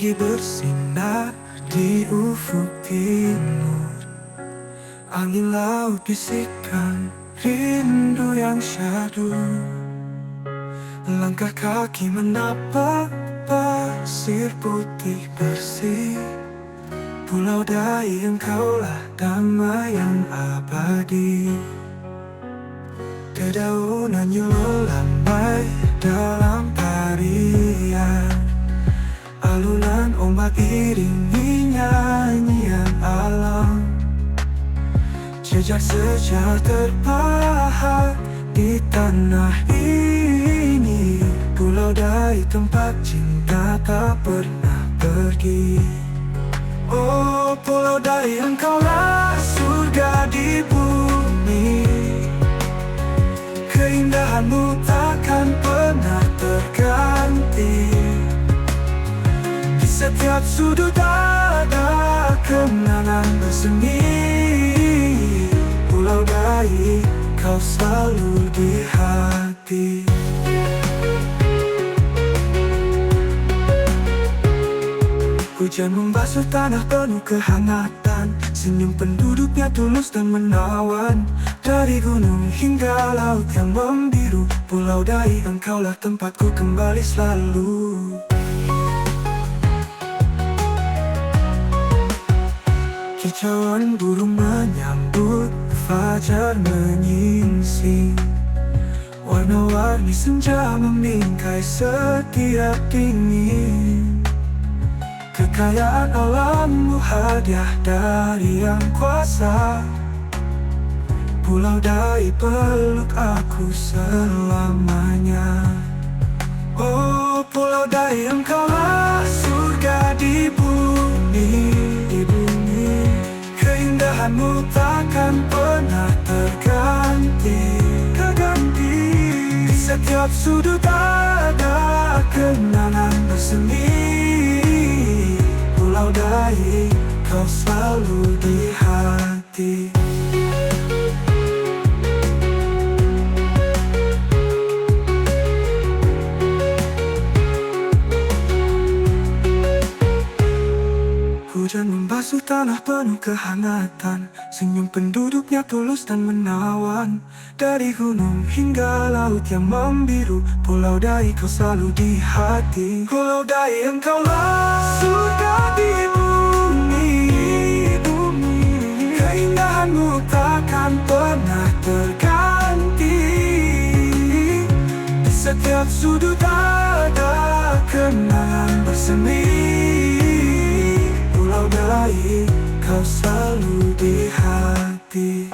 pagi bersinar di ufuk timur. Angin laut bisikan rindu yang syahdu. Langkah kaki menapak pasir putih bersih. Pulau Dai, engkaulah damai yang abadi. Dedaunan yolo lambai dalam tarian. Alunan ombak iringi nyanyian alam. Jejak sejarah terpahat di tanah ini. Pulau Dai, tempat cinta tak pernah pergi. Oh Pulau Dai, engkaulah surga di bumi. Keindahanmu takkan pernah terganti. Di setiap sudut ada kenangan bersemi. Pulau Dai, kau selalu di hati. Hujan membasuh tanah penuh kehangatan. Senyum penduduknya tulus dan menawan. Dari gunung hingga laut yang membiru, Pulau Dai, engkaulah tempatku kembali selalu. Kicauan burung menyambut fajar menyingsing. Warna-warni senja membingkai setiap dingin. Kekayaan alammu hadiah dari Yang Kuasa. Pulau Dai, peluk aku selamanya. Oh Pulau Dai, engkaulah surga di bumi, di bumi. Keindahanmu takkan pernah terganti. Di setiap sudut ada kenangan bersemi. Pulau Dai, kau selalu di hati. Hujan membasuh tanah penuh kehangatan. Senyum penduduknya tulus dan menawan. Dari gunung hingga laut yang membiru, Pulau Dai, kau selalu di hati. Pulau Dai, engkaulah surga di bumi, bumi. Keindahanmu takkan pernah terganti. Di setiap sudut ada kenangan bersemi. Pulau Dai, kau selalu di hati.